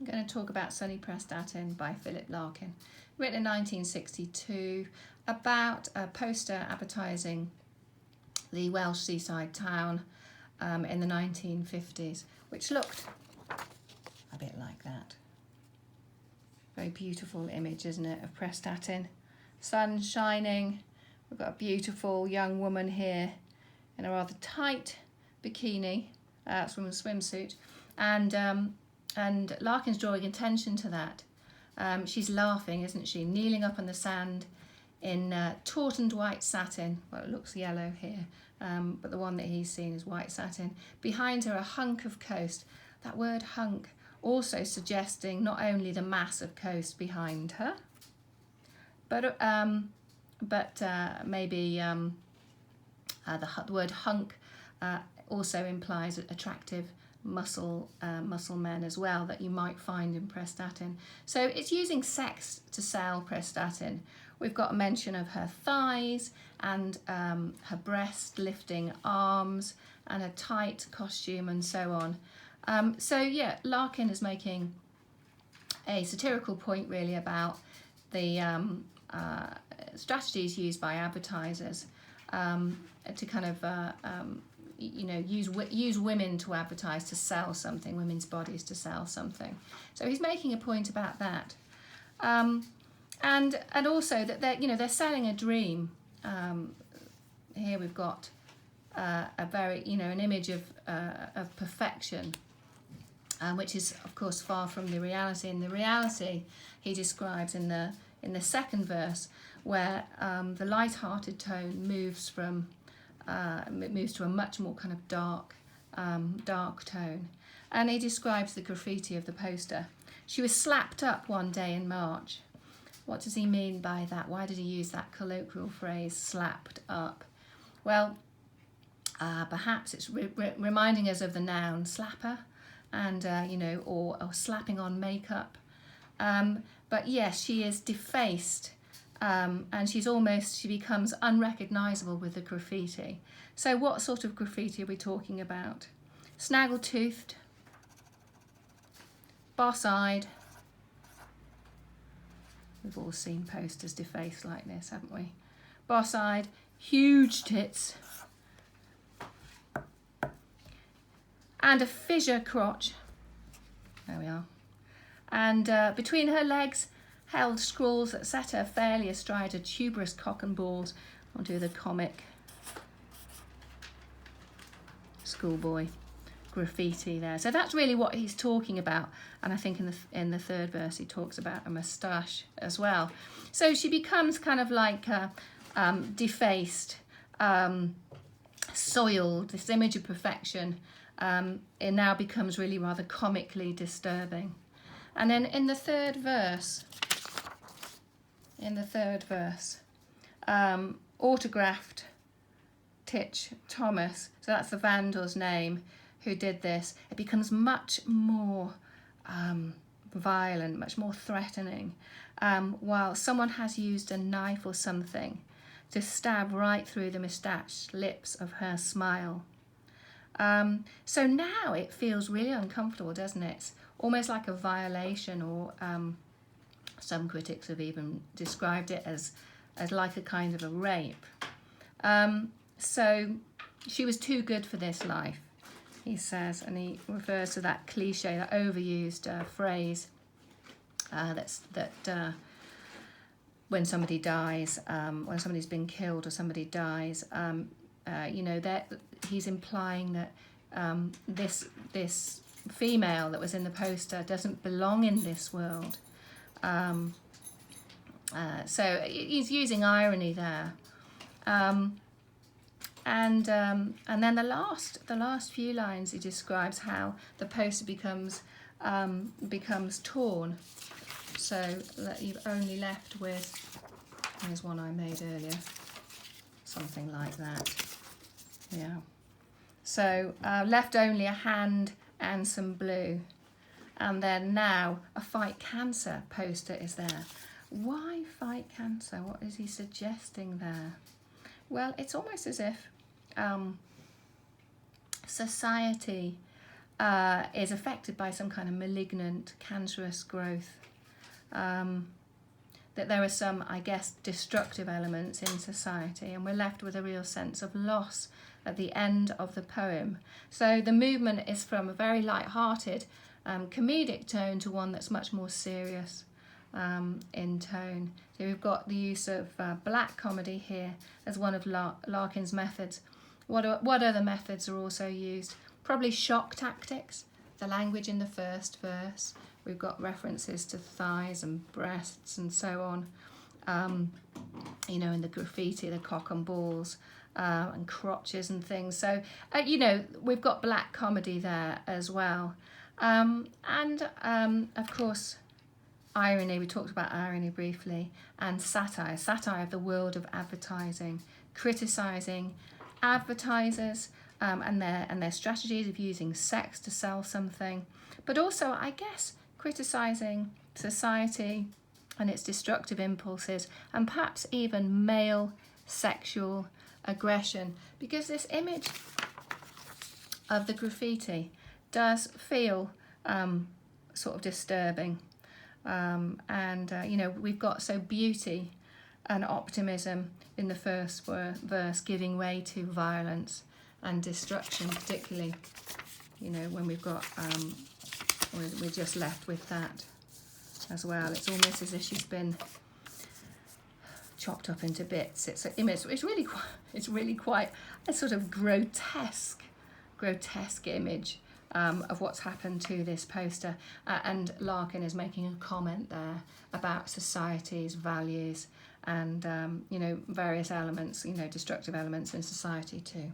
I'm going to talk about Sunny Prestatyn by Philip Larkin, written in 1962, about a poster advertising the Welsh seaside town in the 1950s, which looked a bit like that. Very beautiful image, isn't it, of Prestatyn. Sun shining. We've got a beautiful young woman here in a rather tight bikini, from a swimsuit, and Larkin's drawing attention to that. She's laughing, isn't she? Kneeling up on the sand in tautened white satin. Well, it looks yellow here, but the one that he's seen is white satin. Behind her, a hunk of coast. That word hunk also suggesting not only the mass of coast behind her, but maybe the word hunk also implies attractive muscle men as well, that you might find in Prestatyn. So it's using sex to sell Prestatyn. We've got a mention of her thighs and her breast lifting arms and a tight costume and so on. So yeah, Larkin is making a satirical point really about the strategies used by advertisers to kind of use women to advertise, to sell something, women's bodies to sell something. So he's making a point about that, and also that they're selling a dream. Here we've got a very an image of perfection, which is of course far from the reality. And the reality he describes in the second verse, where the light-hearted tone moves to a much more kind of dark tone. And he describes the graffiti of the poster. She was slapped up one day in March. What does he mean by that? Why did he use that colloquial phrase, slapped up? Well, perhaps it's reminding us of the noun slapper, and or slapping on makeup. But yes, she is defaced. And she becomes unrecognisable with the graffiti. So what sort of graffiti are we talking about? Snaggle-toothed, boss-eyed. We've all seen posters defaced like this, haven't we? Boss-eyed, huge tits, and a fissure crotch. There we are. And between her legs, held scrawls that set her fairly astride a tuberous cock and balls. I'll do the comic schoolboy graffiti there. So that's really what he's talking about. And I think in the third verse he talks about a moustache as well. So she becomes kind of like defaced, soiled. This image of perfection, it now becomes really rather comically disturbing. And then in the third verse, autographed Titch Thomas, so that's the vandal's name who did this. It becomes much more violent, much more threatening, while someone has used a knife or something to stab right through the moustached lips of her smile. So now it feels really uncomfortable, doesn't it? It's almost like a violation, or some critics have even described it as like a kind of a rape. So she was too good for this life, he says, and he refers to that cliche, that overused phrase that when somebody dies, when somebody's been killed or somebody dies, that he's implying that this female that was in the poster doesn't belong in this world. So he's using irony there, and then the last few lines he describes how the poster becomes torn, so that you're only left with, here's one I made earlier, something like that. Yeah. So left only a hand and some blue. And then now a Fight Cancer poster is there. Why fight cancer? What is he suggesting there? Well, it's almost as if society is affected by some kind of malignant, cancerous growth. That there are some, I guess, destructive elements in society, and we're left with a real sense of loss at the end of the poem. So the movement is from a very light-hearted, comedic tone to one that's much more serious in tone. So we've got the use of black comedy here as one of Larkin's methods. What other methods are also used? Probably shock tactics, the language in the first verse. We've got references to thighs and breasts and so on. You know, in the graffiti, the cock and balls and crotches and things. So, you know, we've got black comedy there as well. Of course, irony, we talked about irony briefly, and satire of the world of advertising, criticising advertisers and their strategies of using sex to sell something, but also, I guess, criticising society and its destructive impulses, and perhaps even male sexual aggression, because this image of the graffiti does feel sort of disturbing. You know, we've got so beauty and optimism in the first verse giving way to violence and destruction, particularly, you know, when we've got, we're just left with that as well. It's almost as if she's been chopped up into bits. It's really quite a sort of grotesque image of what's happened to this poster, and Larkin is making a comment there about society's values and you know, various elements, you know, destructive elements in society too.